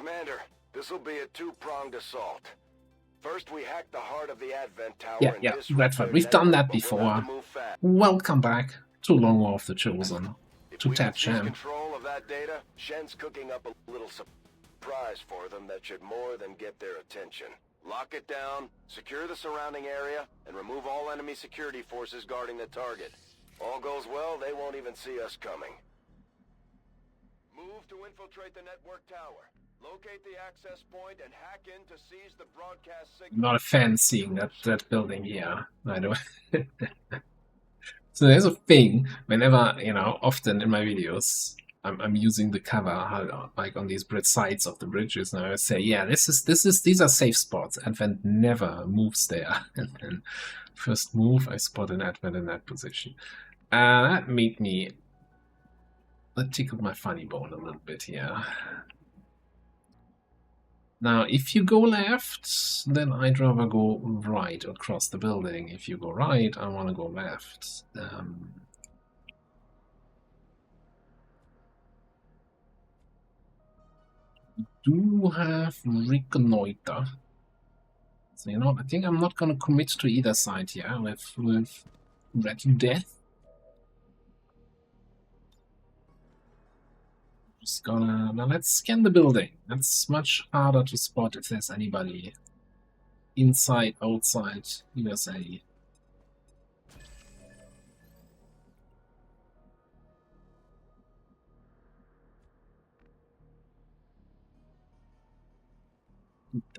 Commander, this will be a two-pronged assault. First, we hack the heart of the Advent Tower and Yeah, disrupt Redford. their We've done network, that but we'll have before. to move fast. Welcome back to Long War of the Chosen. If To we can Ted seize Cham. control of that data, Shen's cooking up a little surprise for them that should more than get their attention. Lock it down, secure the surrounding area, and remove all enemy security forces guarding the target. All goes well, they won't even see us coming. Move to infiltrate the network tower. Locate the access point and hack in to seize the broadcast signal. I'm not a fan seeing that building here. I don't. So there's a thing whenever, often in my videos, I'm using the cover like on these bridge sides of the bridges, and I would say, yeah, these are safe spots. Advent never moves there, and then first move, I spot an Advent in that position. That tickled my funny bone a little bit here. Now, if you go left, then I'd rather go right across the building. If you go right, I want to go left. We do have reconnoiter. So, I think I'm not going to commit to either side here with Red Death. Just gonna... Now, let's scan the building. That's much harder to spot if there's anybody inside, outside, USA.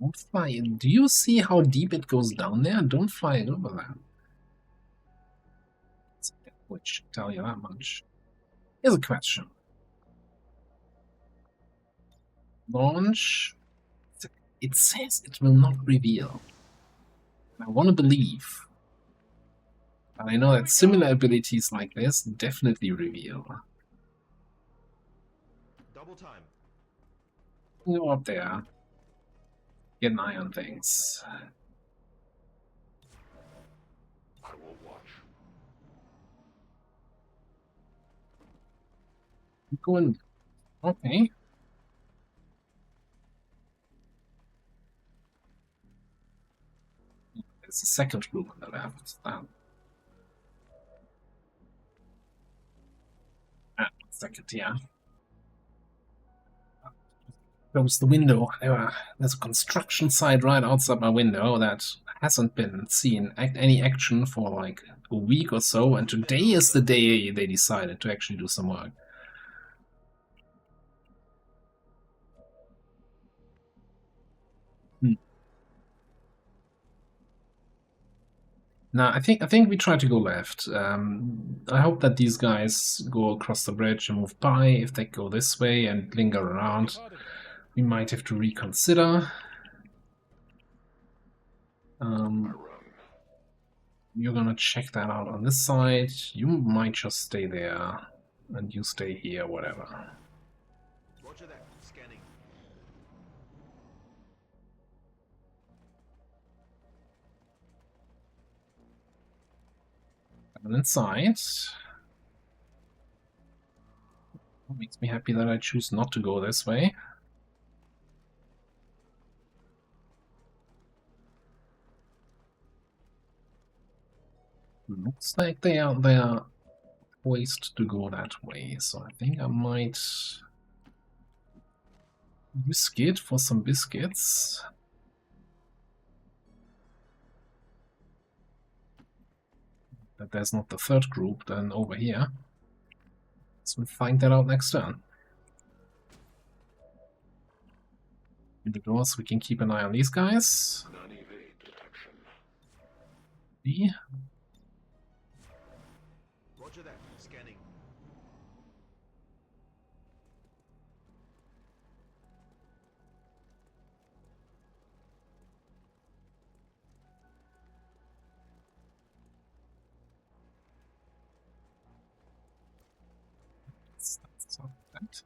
Don't fly in. Do you see how deep it goes down there? Don't fly it over there. Which should tell you that much. Here's a question. Launch. It says it will not reveal. I want to believe. But I know that similar abilities like this definitely reveal. Double time. Go up there. Get an eye on things. I will watch. Keep going. Okay. There's a second group on the left. Second, yeah. Close the window. There's a construction site right outside my window that hasn't been seen any action for like a week or so, and today is the day they decided to actually do some work. Now I think we try to go left. I hope that these guys go across the bridge and move by. If they go this way and linger around, we might have to reconsider. You're gonna check that out on this side. You might just stay there, and you stay here, whatever. Roger that. Scanning. And inside. It makes me happy that I choose not to go this way. Looks like they are poised to go that way, so I think I might risk it for some biscuits. That there's not the third group then over here. So we'll find that out next turn. In the doors, we can keep an eye on these guys. Non-evade detection. B. Roger that. Scanning. That's all that.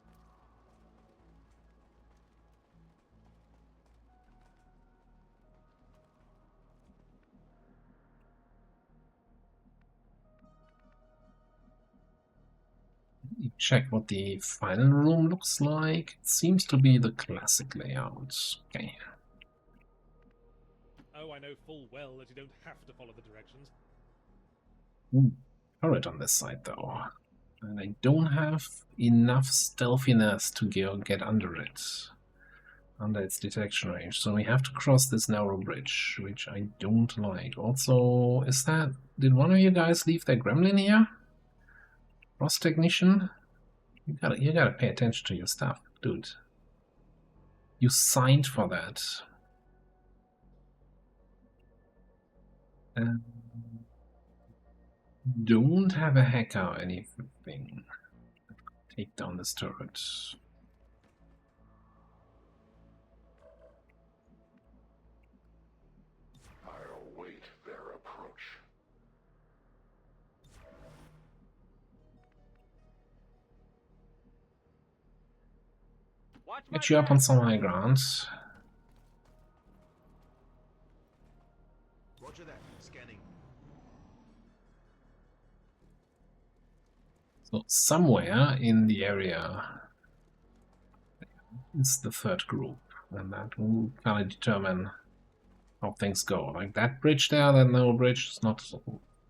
Check what the final room looks like. It seems to be the classic layout. Okay. Oh, I know full well that you don't have to follow the directions. Ooh, turret on this side though. And I don't have enough stealthiness to get under it. Under its detection range. So we have to cross this narrow bridge, which I don't like. Also, did one of you guys leave their gremlin here? Cross technician? You gotta pay attention to your stuff, dude. You signed for that. Don't have a hacker or anything. Take down this turret. I'll wait their approach. Watch Get you up on some high ground. Roger that. Scanning. So somewhere in the area is the third group, and that will kind of determine how things go. Like that bridge there, that narrow bridge, there's not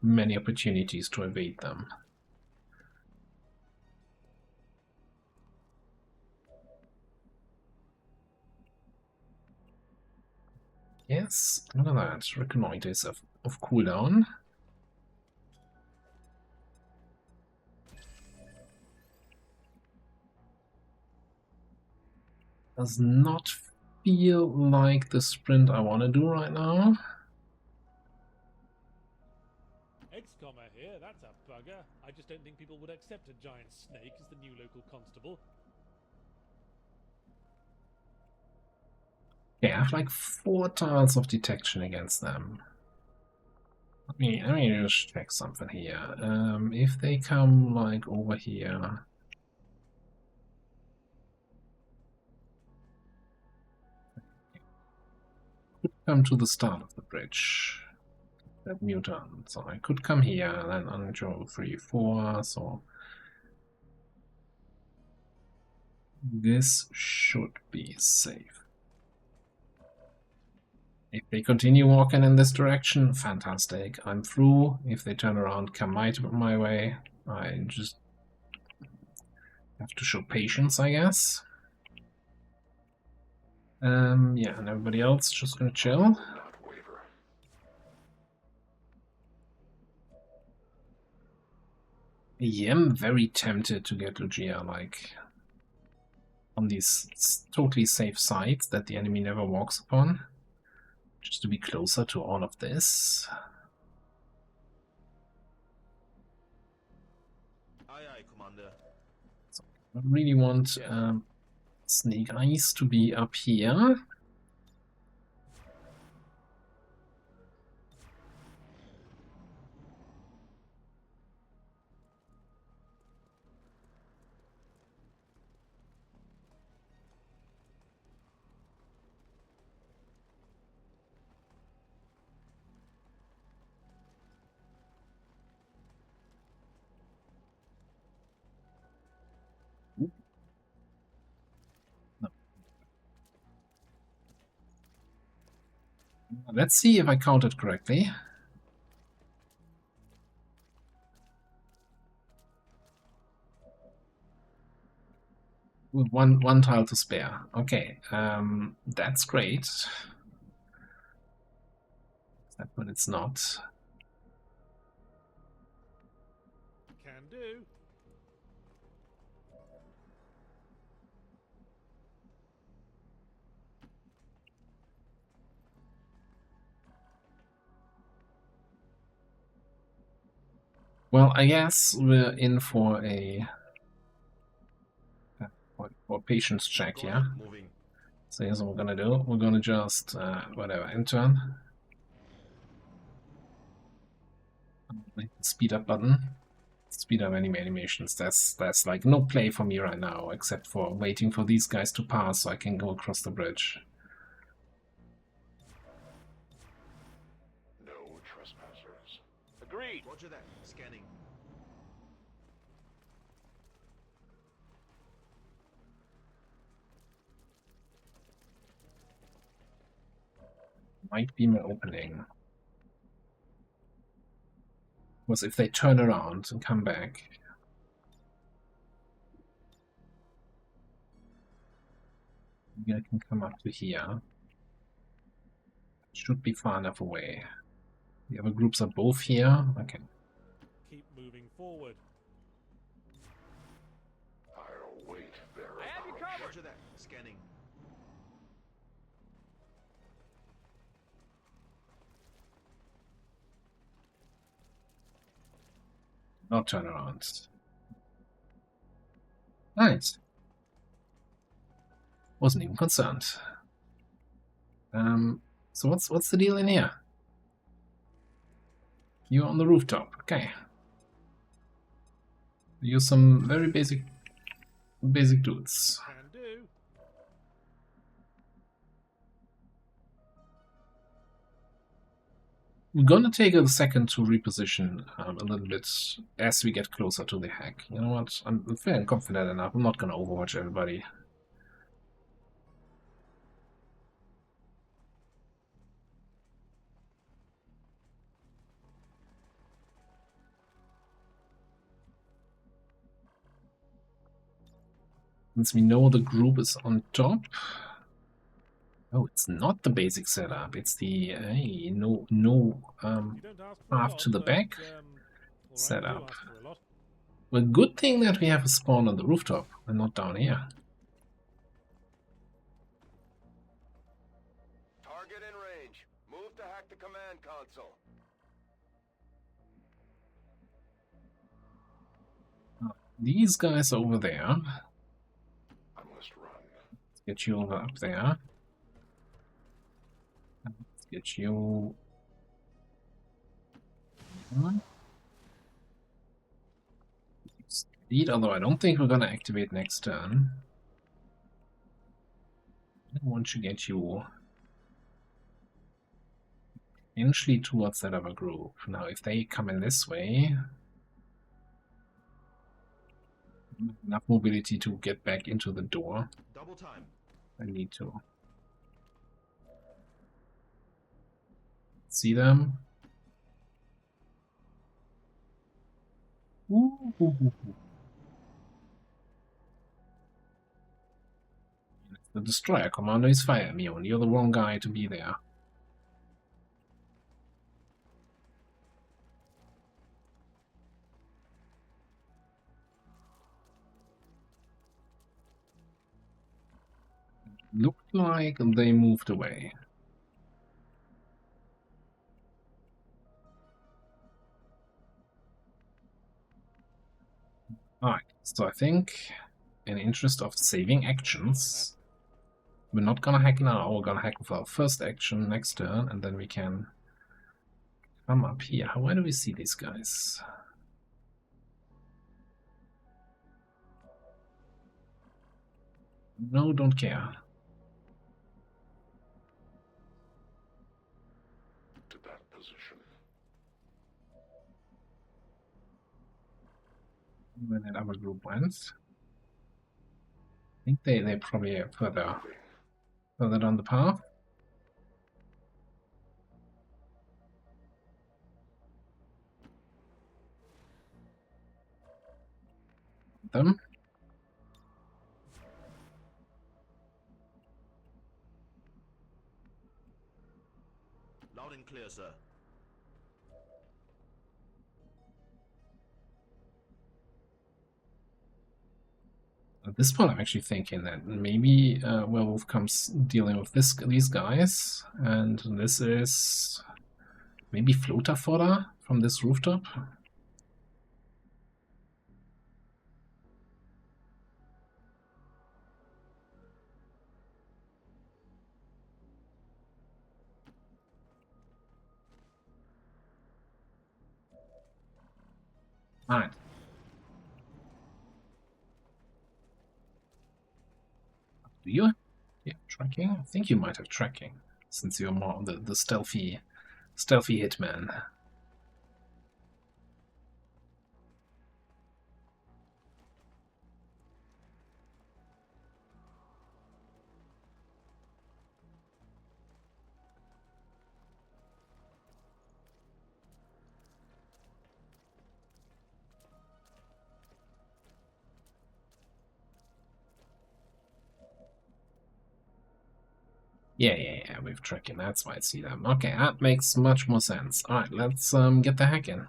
many opportunities to evade them. Yes, look at that. Reconnoiter is of cooldown. Does not feel like the sprint I want to do right now. XCOM here, that's a bugger. I just don't think people would accept a giant snake as the new local constable. Okay, I have like 4 tiles of detection against them. Let me just check something here. If they come like over here, could come to the start of the bridge. That mutant. So I could come here and then undraw 3, 4. So this should be safe. If they continue walking in this direction, fantastic. I'm through. If they turn around, come my way, I just have to show patience, I guess. Yeah, and everybody else just gonna chill. Not waver. I am very tempted to get Lugia, like, on these totally safe sites that the enemy never walks upon, just to be closer to all of this. Aye, aye, Commander. So I really want Snake Eyes to be up here. Let's see if I counted correctly. With one tile to spare. Okay, that's great. But it's not. Can do. Well, I guess we're in for a patience check Go here. ahead, moving. So here's what we're gonna do. We're gonna just whatever, intern. Speed up button. Speed up any animations. That's like no play for me right now, except for waiting for these guys to pass so I can go across the bridge. No trespassers. Agreed. Roger that. Scanning. Might be my opening. Because if they turn around and come back, maybe I can come up to here. Should be far enough away. The other groups are both here. Okay. Keep moving forward. I'll wait there. I have you covered. Roger that. Scanning. Not turn around. Nice. Wasn't even concerned. So what's the deal in here? You're on the rooftop. Okay. You're some very basic dudes. Can do. We're gonna take a second to reposition a little bit as we get closer to the hack. You know what? I'm feeling confident enough. I'm not gonna overwatch everybody. Since we know the group is on top. Oh, it's not the basic setup. It's the hey, no You don't ask for a path lot, to the but, back all right, you do setup. ask for a lot. Well, good thing that we have a spawn on the rooftop and not down here. Target in range. Move to hack the command console. These guys over there. I must run. Let's get you over up there. Let's get you. Speed, although I don't think we're gonna activate next turn. I want to get you inchly towards that other group. Now, if they come in this way, enough mobility to get back into the door. Double time. I need to see them. Ooh, ooh, ooh, ooh. The destroyer commander is fire immune. You're the wrong guy to be there. Looked like they moved away. Alright, so I think in interest of saving actions, we're not gonna hack now, we're gonna hack with our first action next turn, and then we can come up here. Where do we see these guys? No, don't care. To that position. Where that other group went. I think they probably are further down the path. Them. Loud and clear, sir. At this point, I'm actually thinking that maybe Werewolf comes dealing with these guys, and this is maybe floater fodder from this rooftop. Alright. Do you? Yeah, tracking? I think you might have tracking, since you're more the stealthy hitman. Yeah, we've tracking. That's why I see them. Okay, that makes much more sense. Alright, let's get the hack in.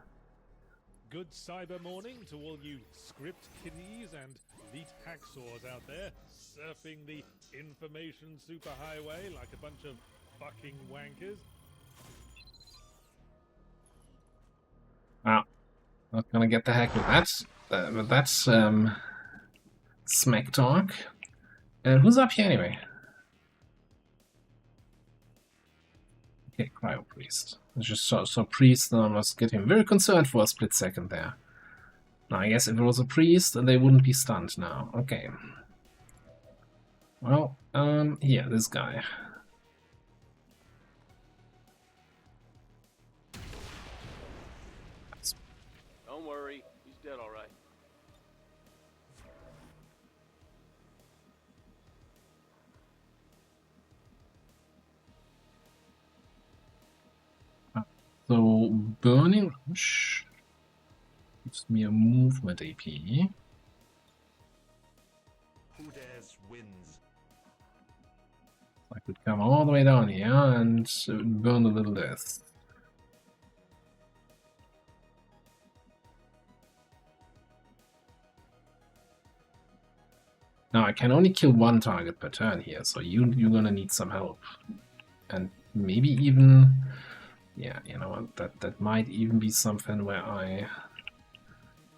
Good cyber morning to all you script kiddies and elite hacksaws out there, surfing the information superhighway like a bunch of fucking wankers. Wow, not gonna get the hack with that smack talk. Who's up here anyway? Okay, Cryo Priest. I just saw Priest and I was getting very concerned for a split second there. Now, I guess if it was a Priest, they wouldn't be stunned now. Okay. Well, here, this guy. Don't worry, he's dead all right. So, Burning Rush gives me a movement AP. Who dares wins. I could come all the way down here and burn a little death. Now I can only kill one target per turn here, so you're gonna need some help. And maybe even, yeah, you know what, that might even be something where I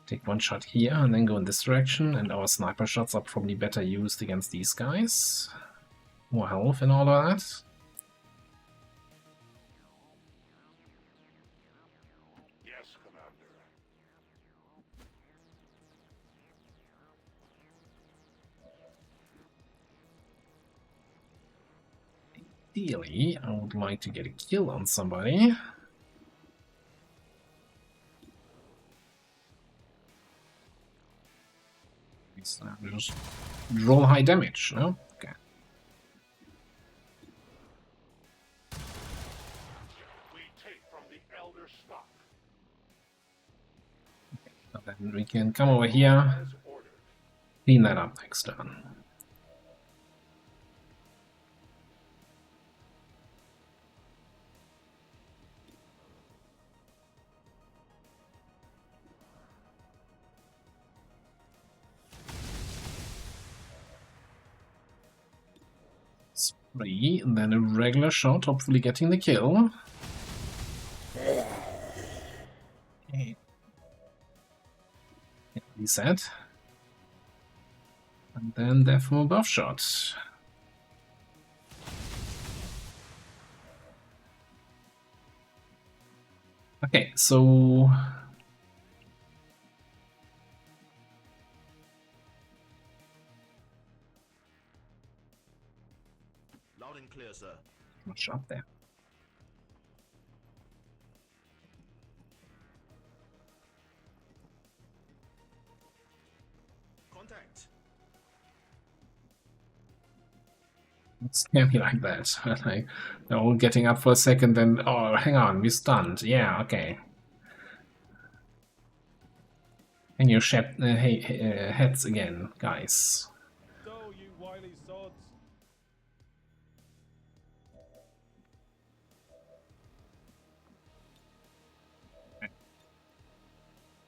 take one shot here and then go in this direction, and our sniper shots are probably better used against these guys. More health and all of that. Yes, Commander. Ideally, I would like to get a kill on somebody. Just roll high damage, no? Okay. We take from the Elder stock So then we can come over here, as ordered. clean that up next turn. Three, and then a regular shot, hopefully getting the kill. Okay. Reset. And then death from above shot. Okay, so Loud and clear, sir. much up there. Contact. Don't scare me like that. Like, they're all getting up for a second, then oh, hang on, we're stunned. Yeah, okay. And your heads again, guys. So, you wily sods.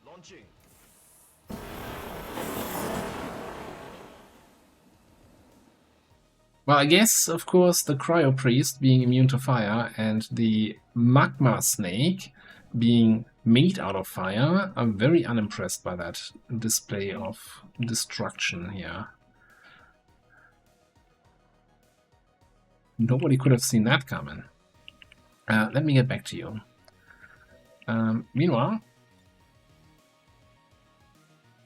Launching. Well, I guess, of course, the Cryo Priest being immune to fire and the Magma Snake being made out of fire, I'm very unimpressed by that display of destruction here. Nobody could have seen that coming. Let me get back to you. Meanwhile,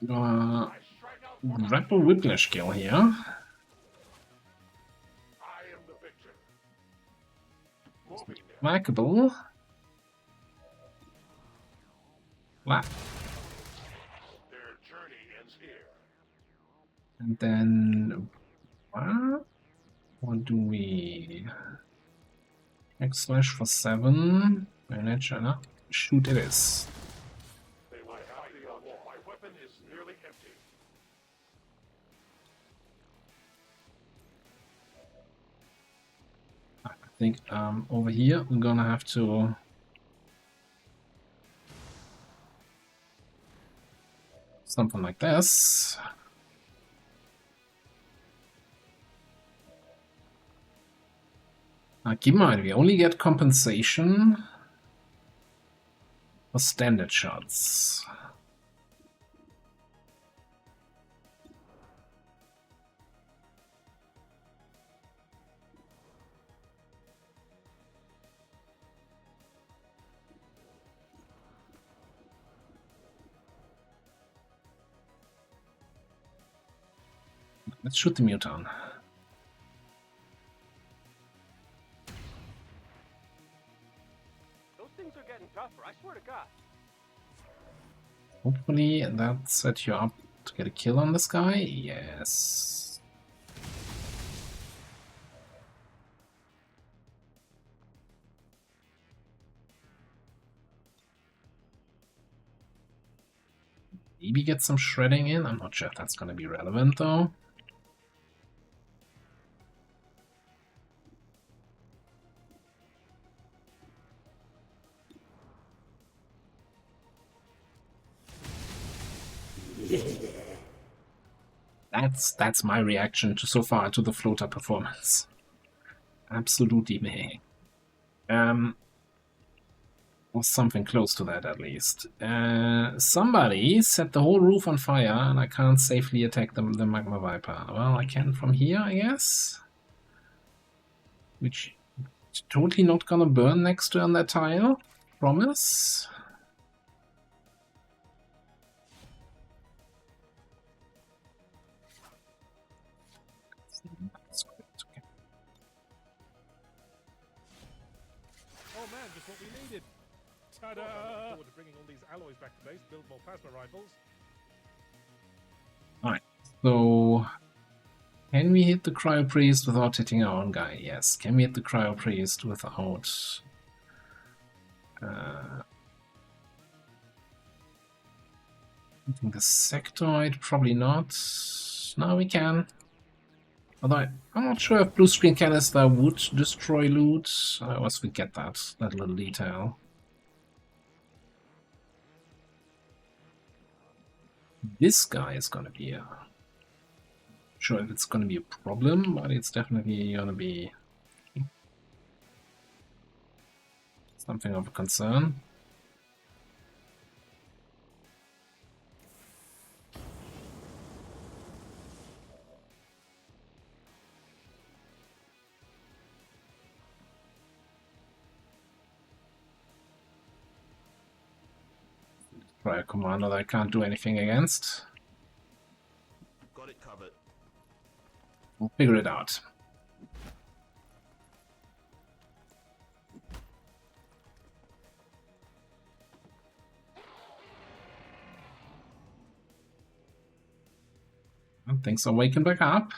Grapple Whiplash kill here. I am the victor. Moving now. Remarkable. Wow. Their journey ends here. And then what do we X/slash for 7 manage no. Shoot it is. They will have the wall. My weapon is nearly empty. think over here we're gonna have to something like this. Now keep in mind, we only get compensation for standard shots. Let's shoot the muton. Those things are getting tougher, I swear to God. Hopefully that set you up to get a kill on this guy. Yes. Maybe get some shredding in. I'm not sure if that's going to be relevant though. That's my reaction to so far to the floater performance. Absolutely meh. Or something close to that at least. Somebody set the whole roof on fire and I can't safely attack the Magma Viper. Well, I can from here, I guess. Which is totally not gonna burn next to on that tile. Promise. Okay. Oh man, just what we needed. Ta-da! Forward to bringing all these alloys back to base, build more plasma rifles. Alright, so can we hit the Cryo Priest without hitting our own guy? Yes. Can we hit the Cryo Priest without hitting the Sectoid? Probably not. No, we can. Although I'm not sure if Blue Screen Canister would destroy loot. I always forget that little detail. This guy is gonna be a... Sure if it's gonna be a problem, but it's definitely gonna be something of a concern. Try a commander that I can't do anything against. Got it covered. We'll figure it out. And things are waking back up.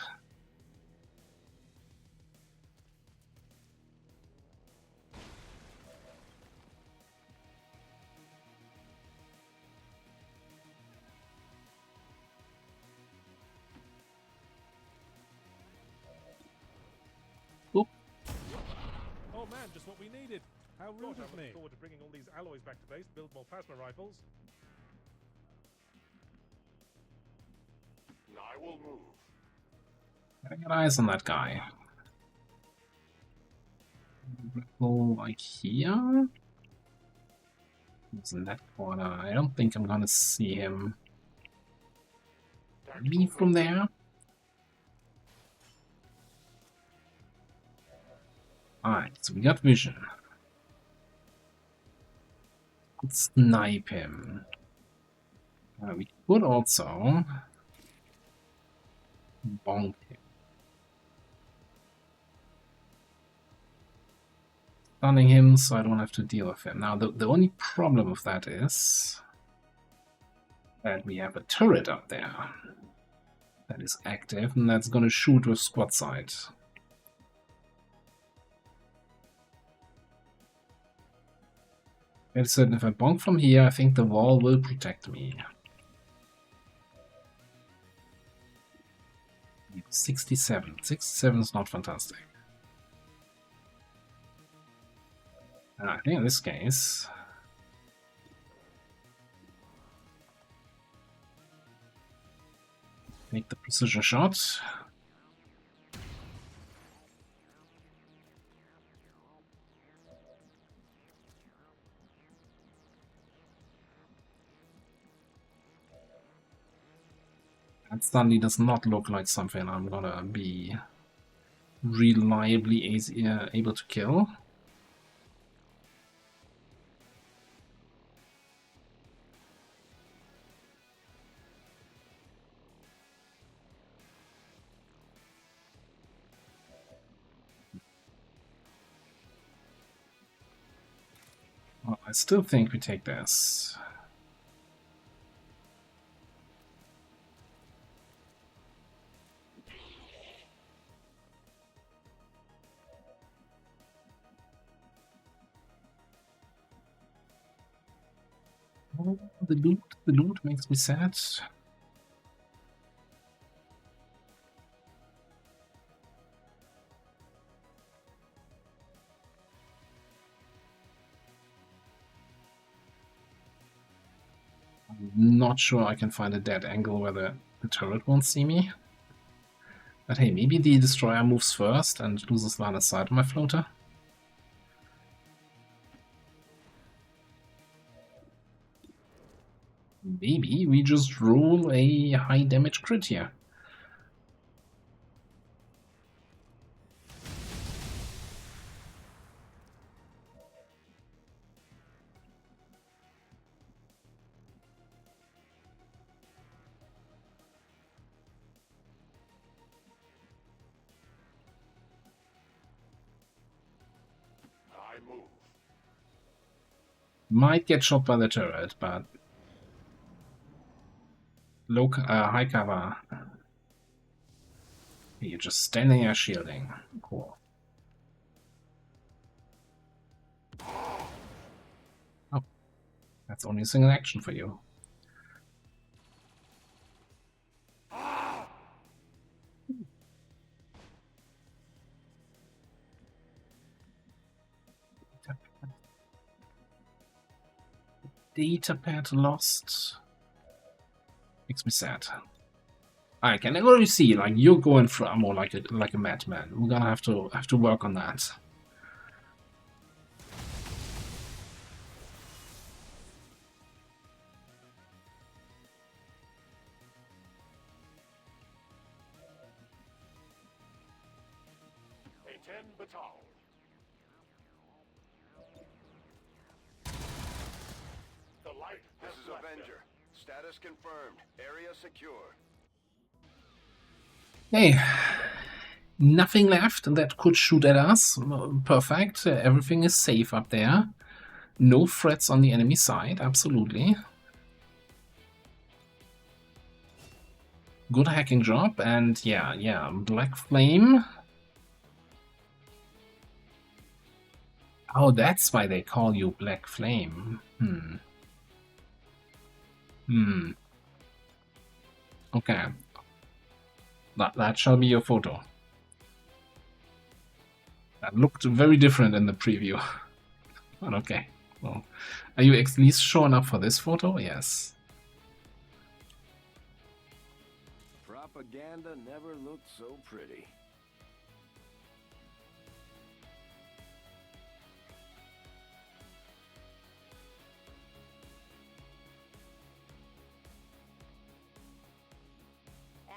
Oh man, just what we needed. How rude of me. Forward to bringing all these alloys back to base, build more plasma rifles. I will move. Gotta get eyes on that guy. Ripple like here. He's in that corner. I don't think I'm gonna see him. Maybe from there. Alright, so we got vision. Let's snipe him. We could also bonk him. Stunning him so I don't have to deal with him. Now the only problem with that is that we have a turret up there that is active and that's gonna shoot with squad sight. It's certain if I bonk from here, I think the wall will protect me. 67. 67 is not fantastic. And I think in this case, make the precision shot. And suddenly does not look like something I'm gonna be reliably able to kill. Well, I still think we take this. Oh, the loot makes me sad. I'm not sure I can find a dead angle where the turret won't see me. But hey, maybe the destroyer moves first and loses line of sight on my floater. Maybe we just roll a high damage crit here. I move. Might get shot by the turret, but high cover. You're just standing here shielding. Cool. Oh, that's only a single action for you. Data pad lost. Makes me sad. I can already see, like, you're going for ammo like a madman. We're gonna have to work on that. This is Avenger. Status confirmed. Area secure. Hey, nothing left that could shoot at us. Perfect. Everything is safe up there. No threats on the enemy side. Absolutely. Good hacking job. And yeah, Black Flame. Oh, that's why they call you Black Flame. Okay. That shall be your photo. That looked very different in the preview. But okay. Well, are you at least showing up for this photo? Yes. Propaganda never looked so pretty.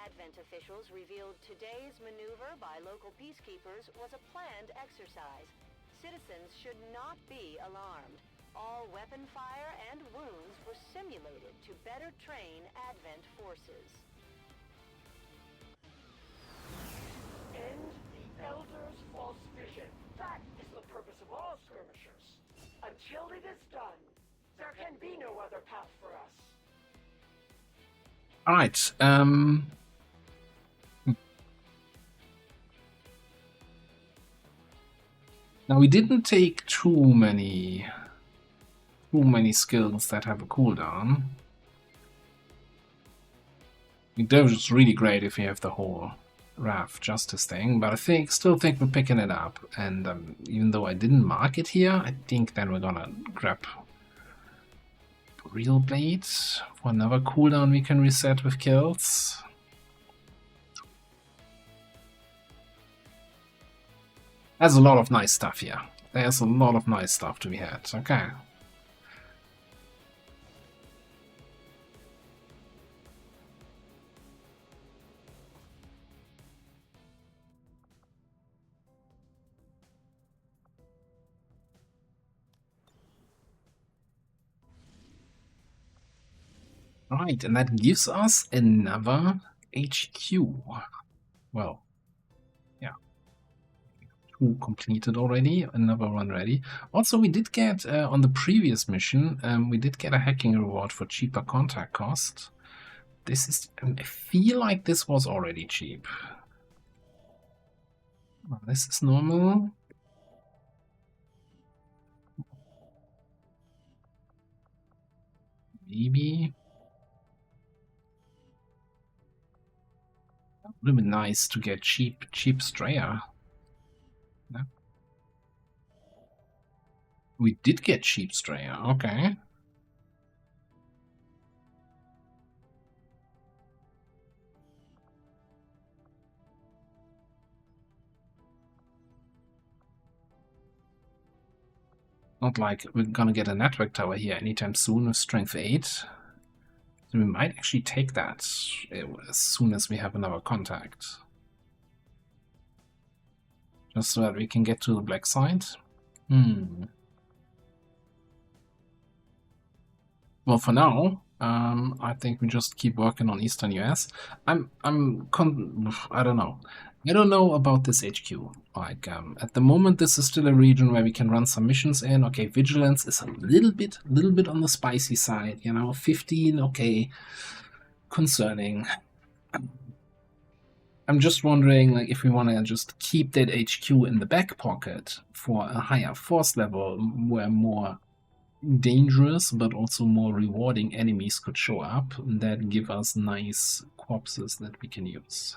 Advent officials revealed today's maneuver by local peacekeepers was a planned exercise. Citizens should not be alarmed. All weapon fire and wounds were simulated to better train Advent forces. End the Elder's false vision. That is the purpose of all skirmishers. Until it is done, there can be no other path for us. Alright, now we didn't take too many skills that have a cooldown. They're just really great if you have the whole RAF Justice thing, but I still think we're picking it up. And even though I didn't mark it here, I think then we're gonna grab Real Blade for another cooldown we can reset with kills. There's a lot of nice stuff here. There's a lot of nice stuff to be had. Okay. Right, and that gives us another HQ. Well, yeah. 2 completed already, another one ready. Also, we did get, on the previous mission, we did get a hacking reward for cheaper contact cost. This is, I feel like this was already cheap. Well, this is normal. Maybe. Would have been nice to get cheap Strayer. Yeah. We did get cheap Strayer, okay. Not like we're gonna get a network tower here anytime soon with strength 8. So we might actually take that as soon as we have another contact. Just so that we can get to the black side. Well, for now, I think we just keep working on Eastern US. I don't know. I don't know about this HQ. Like, at the moment, this is still a region where we can run some missions in. Okay, Vigilance is a little bit on the spicy side, you know. 15, okay, concerning. I'm just wondering, like, if we want to just keep that HQ in the back pocket for a higher force level, where more dangerous but also more rewarding enemies could show up that give us nice corpses that we can use.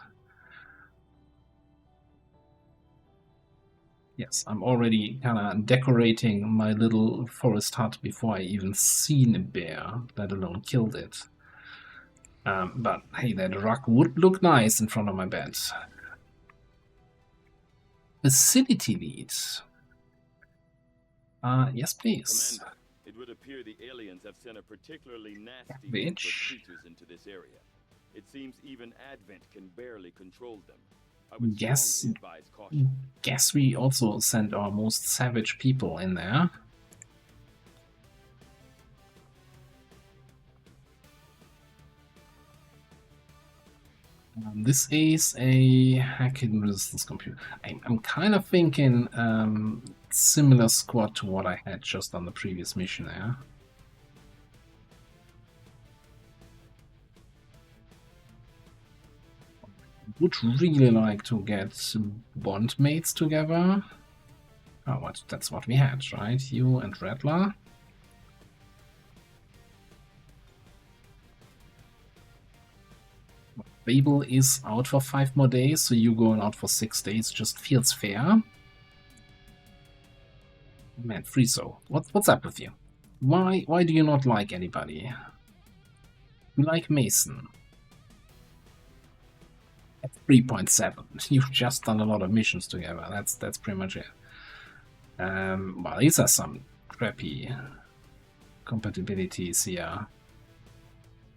Yes, I'm already kind of decorating my little forest hut before I even seen a bear, let alone killed it. But hey, that rock would look nice in front of my bed. Facility leads. Yes, please. Commander, it would appear the aliens have sent a particularly nasty Bitch. group of creatures into this area. It seems even Advent can barely control them. I would Yes. strongly advise caution. Guess we also sent our most savage people in there. This is a hacking resistance computer. I'm kind of thinking similar squad to what I had just on the previous mission there. Would really like to get bond mates together. Oh, that's what we had, right? You and Rattler. Babel is out for 5 more days, so you going out for 6 days just feels fair. Man, Friso, what's up with you? Why do you not like anybody? You like Mason. At 3.7. You've just done a lot of missions together. That's pretty much it. Well, these are some crappy compatibilities here.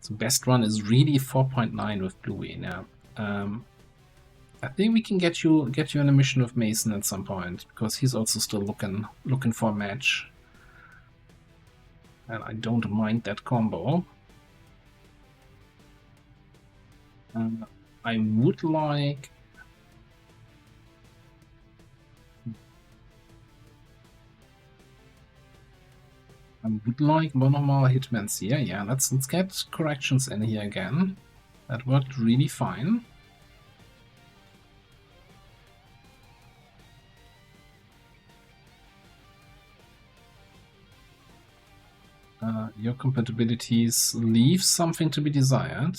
The best one is really 4.9 with Bluey now. I think we can get you in a mission with Mason at some point, because he's also still looking for a match. And I don't mind that combo. I would like... I would like one of our hitmans here. Yeah, let's get corrections in here again. That worked really fine. Your compatibilities leave something to be desired.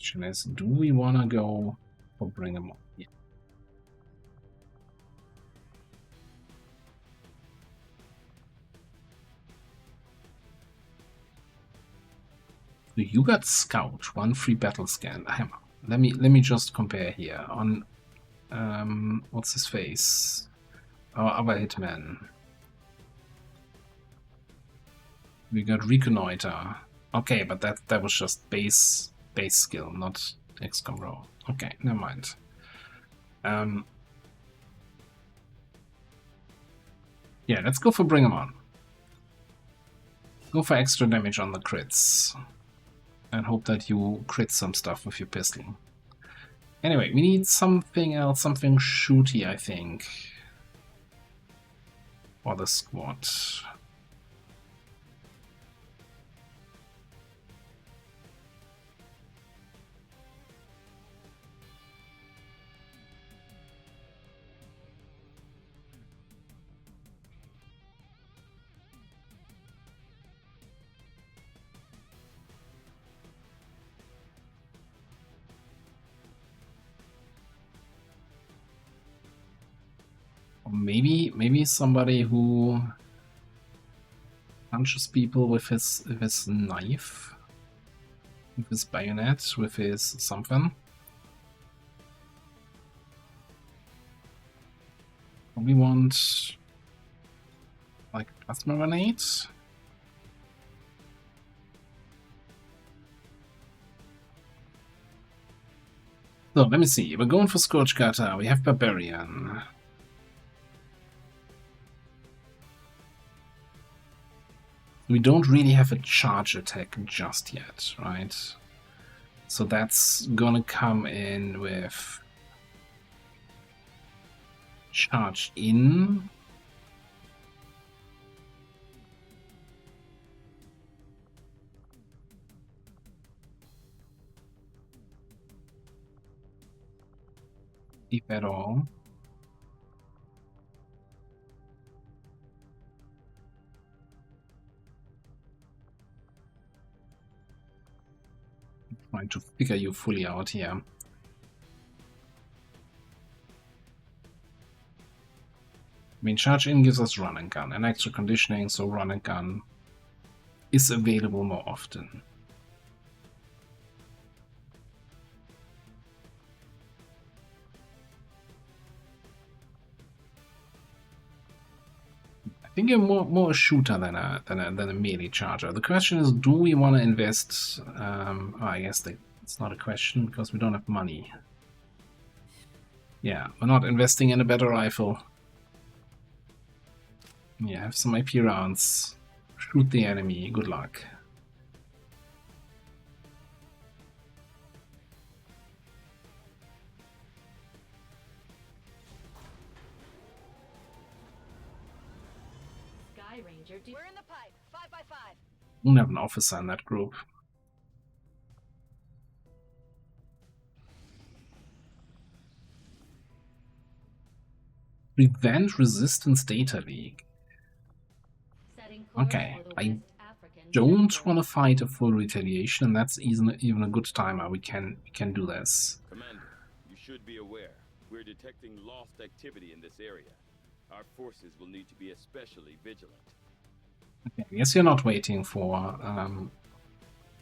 Question is, do we want to go for bring them on? Yeah. So you got Scout, 1 free battle scan. Let me just compare here on what's his face? Our other hitman. We got Reconnoiter. Okay, but that was just base skill, not XCOM role. Okay, never mind. Yeah, let's go for bring 'em on. Go for extra damage on the crits. And hope that you crit some stuff with your pistol. Anyway, we need something else, something shooty, I think. For the squad. Maybe somebody who punches people with his knife, with his bayonet, with his something. We want like plasma grenades. So let me see. We're going for Scorch Cutter. We have Barbarian. We don't really have a charge attack just yet, right? So that's gonna come in with charge in. If at all. Trying to figure you fully out here. I mean, charge in gives us run and gun and extra conditioning, so run and gun is available more often. I think you're more a shooter than a melee charger. The question is, do we want to invest? I guess it's not a question because we don't have money. Yeah, we're not investing in a better rifle. Yeah, have some IP rounds. Shoot the enemy. Good luck. We're in the pipe. 5x5. Don't have an officer in that group. Prevent Resistance Data Leak. Okay, I don't want to fight a full retaliation, and that's even a good timer. We can do this. Commander, you should be aware. We're detecting lost activity in this area. Our forces will need to be especially vigilant. Okay, I guess you're not waiting for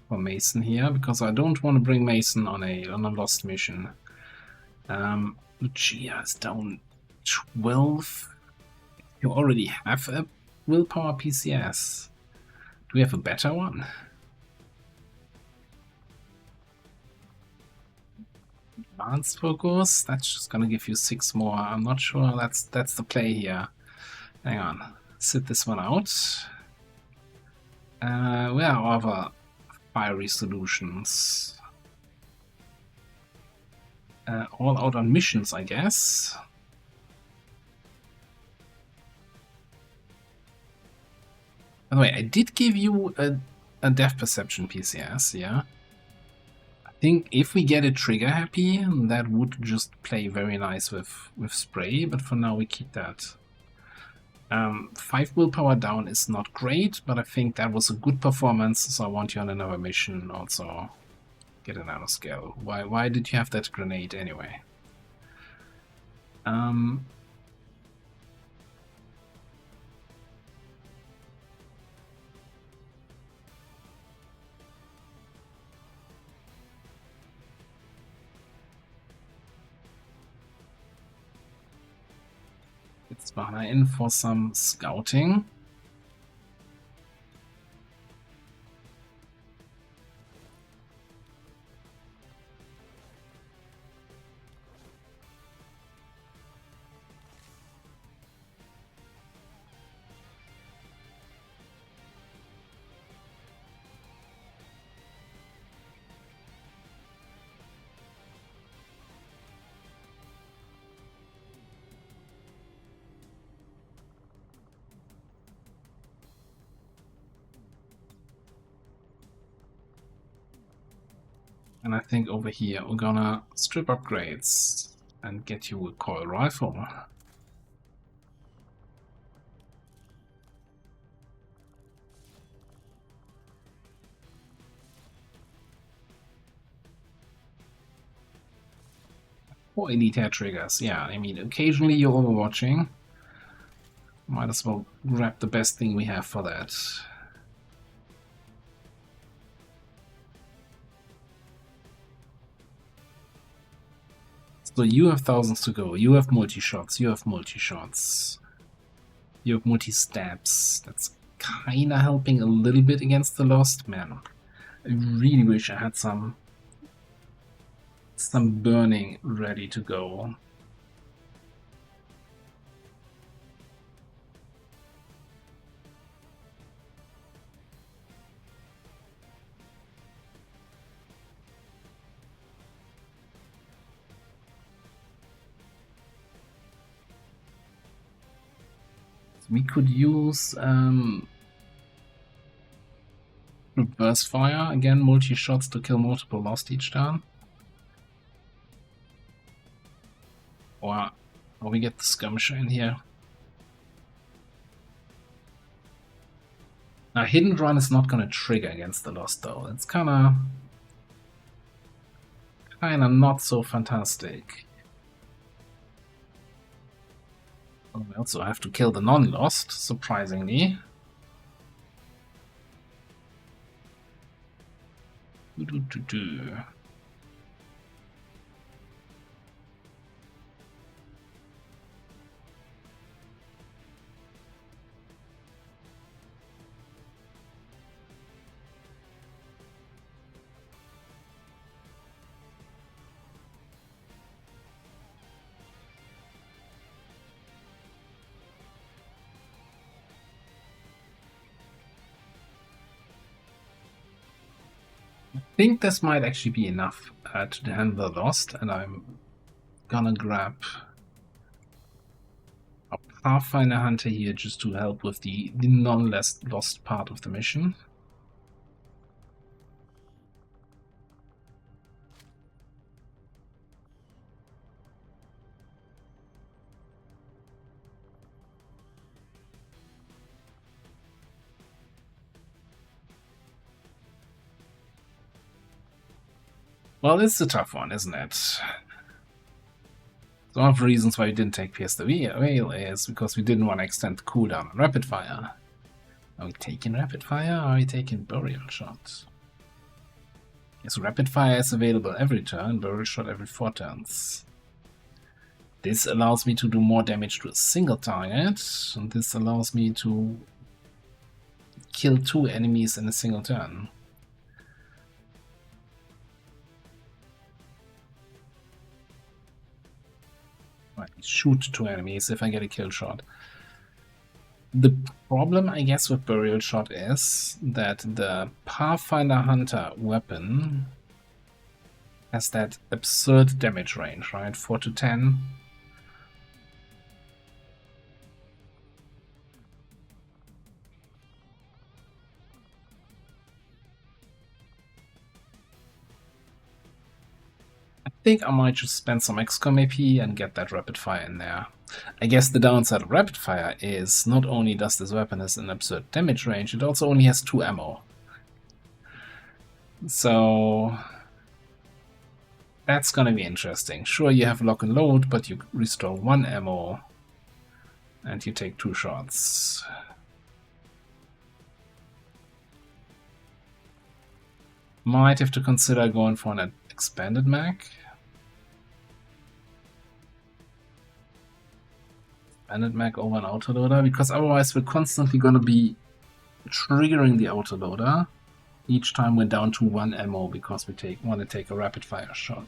Mason here, because I don't want to bring Mason on a lost mission. Lucia is down 12. You already have a willpower PCS. Do we have a better one? Advanced focus. That's just gonna give you 6 more. I'm not sure that's the play here. Hang on. Sit this one out. Where are other fiery solutions? All out on missions, I guess. By the way, I did give you a depth perception PCS, yeah? I think if we get it trigger happy, that would just play very nice with spray, but for now we keep that. 5 willpower down is not great, but I think that was a good performance, so I want you on another mission also. Get a nanoscale. Why did you have that grenade anyway? It's in for some scouting. And I think over here we're gonna strip upgrades and get you a coil rifle. Or elite hair triggers, yeah, I mean, occasionally you're overwatching. Might as well grab the best thing we have for that. So you have thousands to go, you have multi-shots, you have multi-shots. You have multi-stabs. That's kinda helping a little bit against the Lost. Man, I really wish I had some burning ready to go. We could use reverse fire, again, multi-shots to kill multiple Lost each turn. Or we get the skirmisher in here. Now, Hidden Run is not going to trigger against the Lost, though. It's kinda not so fantastic. We also have to kill the non-Lost, surprisingly. I think this might actually be enough to handle the Lost, and I'm gonna grab a Pathfinder Hunter here just to help with the non-Lost part of the mission. Well, it's a tough one, isn't it? One of the reasons why we didn't take Pierce the Veil is because we didn't want to extend the cooldown on Rapid Fire. Are we taking Rapid Fire or are we taking Burial Shot? Yes, Rapid Fire is available every turn, Burial Shot every 4 turns. This allows me to do more damage to a single target, and this allows me to kill 2 enemies in a single turn. Shoot 2 enemies if I get a kill shot. The problem, I guess, with Burial Shot is that the Pathfinder Hunter weapon has that absurd damage range, right? 4 to 10. I think I might just spend some XCOM AP and get that Rapid Fire in there. I guess the downside of Rapid Fire is not only does this weapon has an absurd damage range, it also only has 2 ammo. So That's gonna be interesting. Sure, you have lock and load, but you restore 1 ammo and you take 2 shots. Might have to consider going for an expanded mag. Expanded mag over an autoloader, because otherwise we're constantly gonna be triggering the autoloader each time we're down to 1 ammo because we want to take a rapid fire shot.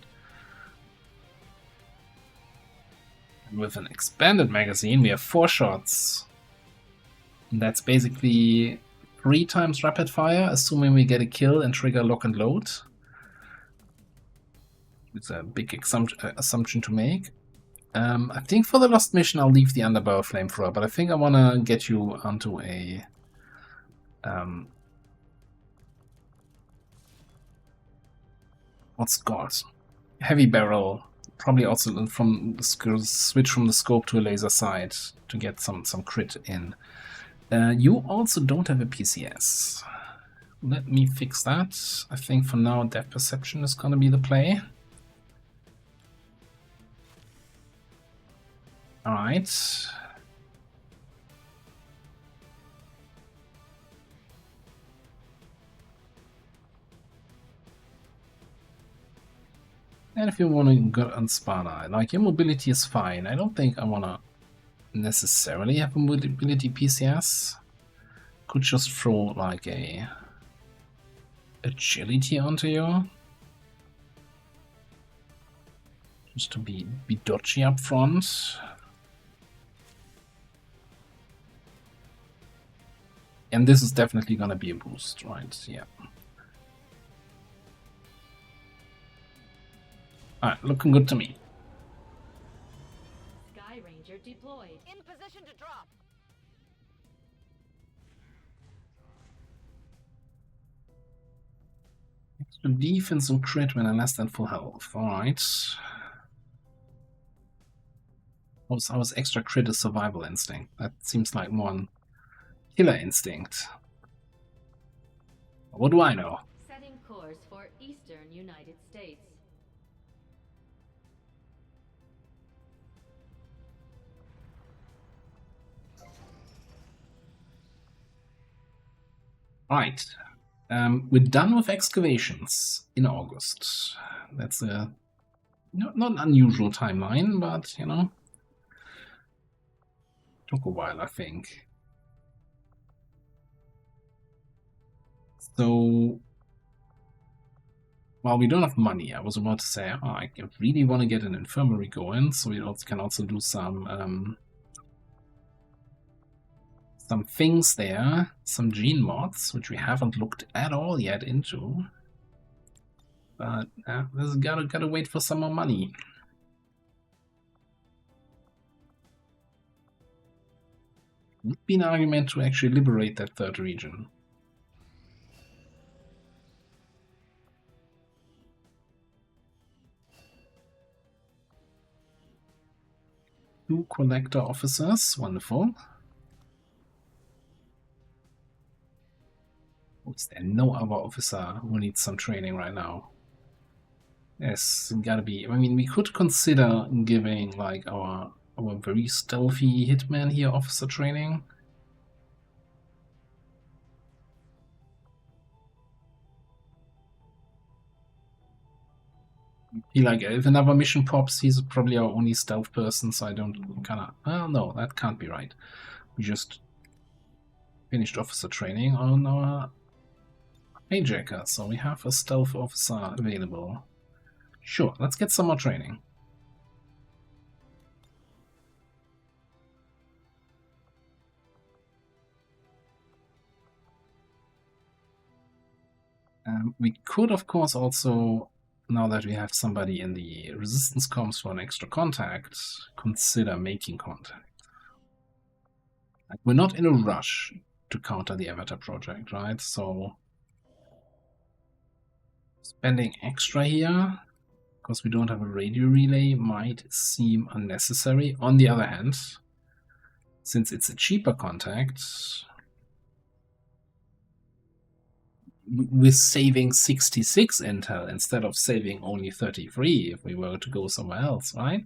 And with an expanded magazine, we have 4 shots. And that's basically 3 times rapid fire, assuming we get a kill and trigger lock and load. It's a big assumption to make. I think for the Lost mission I'll leave the underbarrel flamethrower, but I think I want to get you onto a what's it called? Heavy barrel. Probably also from the switch from the scope to a laser sight to get some crit in. You also don't have a PCS. Let me fix that. I think for now depth perception is gonna be the play. Alright. And if you want to go on Spada, like your mobility is fine. I don't think I want to necessarily have a mobility PCS. Could just throw like a agility onto you. Just to be dodgy up front. And this is definitely gonna be a boost, right? Yeah. Alright, looking good to me. Sky Ranger deployed. In position to drop. Extra defense and crit when I'm less than full health. Alright. I was extra crit is survival instinct. That seems like more on killer instinct. What do I know? Setting course for Eastern United States. Right. We're done with excavations in August. That's a not an unusual timeline, but you know, took a while, I think. So, while we don't have money, I was about to say, oh, I really want to get an infirmary going, so we can also do some things there, some gene mods, which we haven't looked at all yet into. But this gotta wait for some more money. Would be an argument to actually liberate that third region. Two collector officers, wonderful. Is there no other officer who needs some training right now? Yes, gotta be. I mean, we could consider giving like our very stealthy hitman here officer training. He like if another mission pops, he's probably our only stealth person, so I don't kinda. Well, no, that can't be right. We just finished officer training on our hijacker, so we have a stealth officer available. Sure, let's get some more training. We could, of course, also, now that we have somebody in the resistance comms for an extra contact, consider making contact. Like, we're not in a rush to counter the Avatar project, right? So spending extra here, because we don't have a radio relay, might seem unnecessary. On the other hand, since it's a cheaper contact, we're saving 66 intel instead of saving only 33 if we were to go somewhere else, right?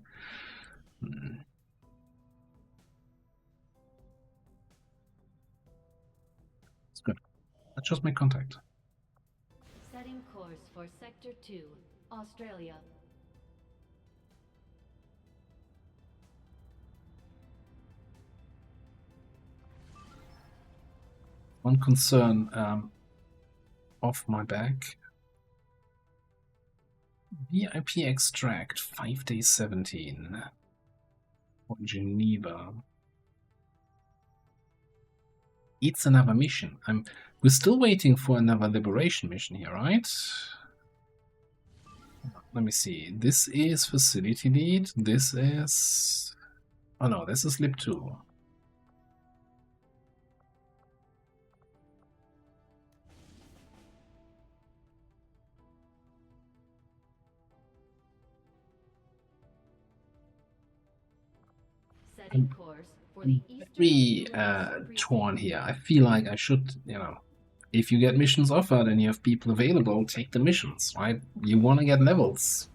It's good. Let's just make contact. Setting course for Sector 2, Australia. One concern off my back. VIP extract 5 days 17 for Geneva. It's another mission. We're still waiting for another liberation mission here, right? Let me see. This is facility lead. This is... Oh no, this is Lib 2. Setting course for the Very torn here. I feel like I should, if you get missions offered and you have people available, take the missions, right? You want to get levels.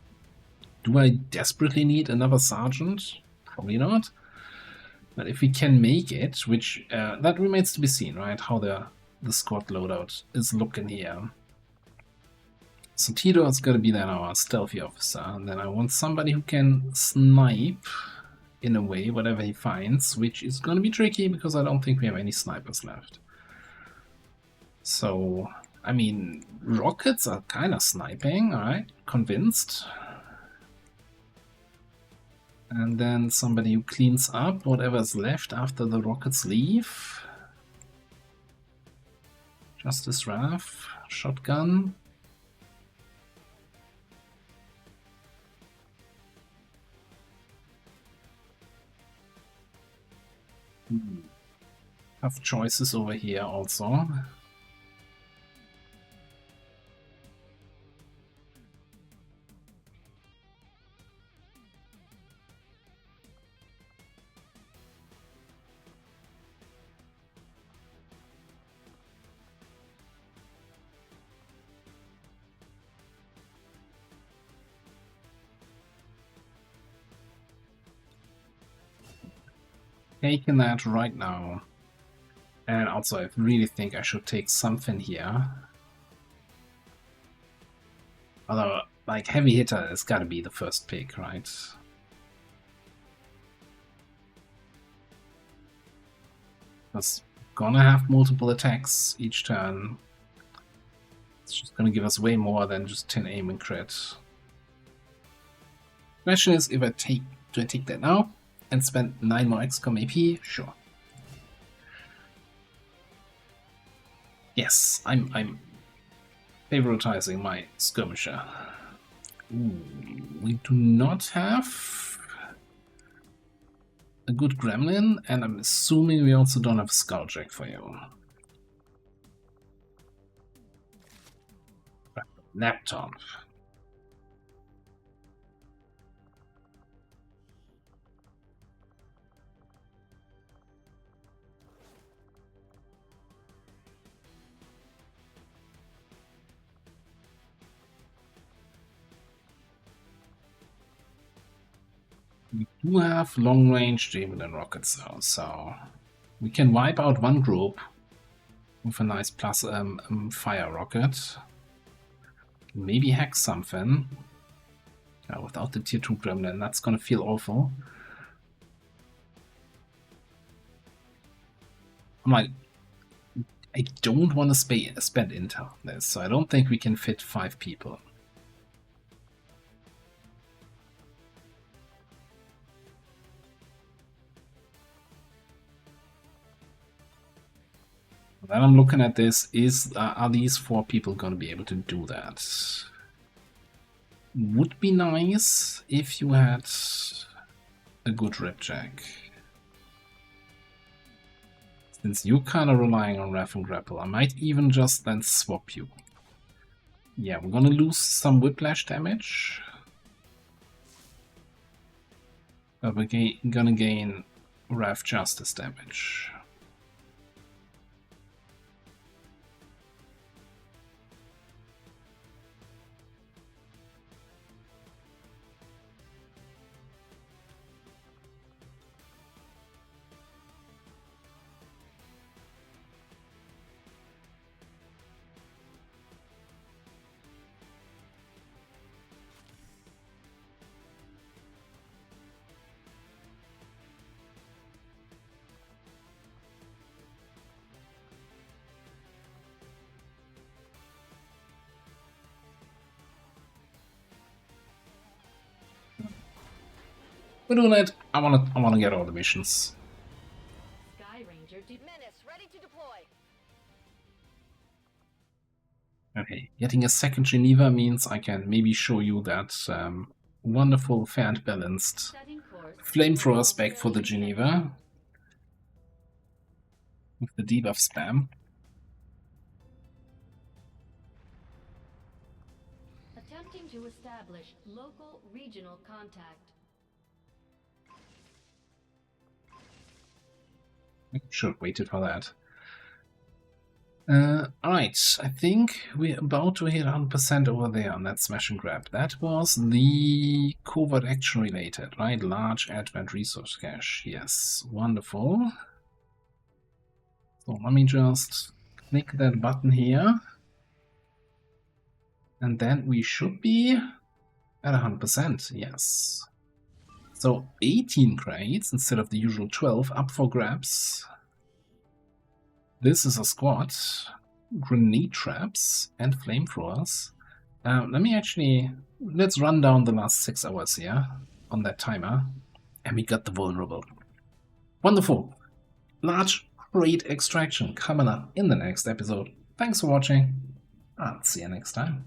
Do I desperately need another sergeant? Probably not. But if we can make it, which that remains to be seen, right? How the squad loadout is looking here. So Tito is going to be then our stealthy officer, and then I want somebody who can snipe in a way whatever he finds, which is going to be tricky because I don't think we have any snipers left. So, I mean, rockets are kind of sniping, alright, convinced. And then somebody who cleans up whatever's left after the rockets leave. Justice Raff, shotgun. Tough choices over here also. Taking that right now. And also I really think I should take something here. Although, like, heavy hitter has got to be the first pick, right? Because gonna have multiple attacks each turn. It's just gonna give us way more than just 10 aim and crit. Question is, if I take, do I take that now and spend 9 more XCOM AP? Sure. Yes, I'm favoritizing my skirmisher. Ooh, we do not have a good gremlin, and I'm assuming we also don't have a skulljack for you. Laptop. We do have long-range javelin rockets though, so we can wipe out one group with a nice plus fire rocket. Maybe hack something. Without the tier 2 gremlin, that's gonna feel awful. I'm like, I don't want to spend intel on this, so I don't think we can fit 5 people. Then I'm looking at this, are these 4 people going to be able to do that? Would be nice if you had a good ripjack. Since you're kind of relying on Ref and Grapple, I might even just then swap you. Yeah, we're gonna lose some whiplash damage. But we're gonna gain Ref Justice damage. We're doing it. I wanna get all the missions. Sky Ranger Menace, ready to deploy. Okay, getting a second Geneva means I can maybe show you that wonderful, fair and balanced setting course flamethrower for spec for the Australian Geneva with the debuff spam. Attempting to establish local regional contact. I should have waited for that. Alright, I think we're about to hit 100% over there on that smash and grab. That was the covert action related, right? Large advent resource cache. Yes, wonderful. So let me just click that button here. And then we should be at 100%, yes. So 18 crates instead of the usual 12 up for grabs. This is a squad, grenade traps, and flamethrowers. Let's run down the last 6 hours here on that timer. And we got the vulnerable. Wonderful. Large crate extraction coming up in the next episode. Thanks for watching. I'll see you next time.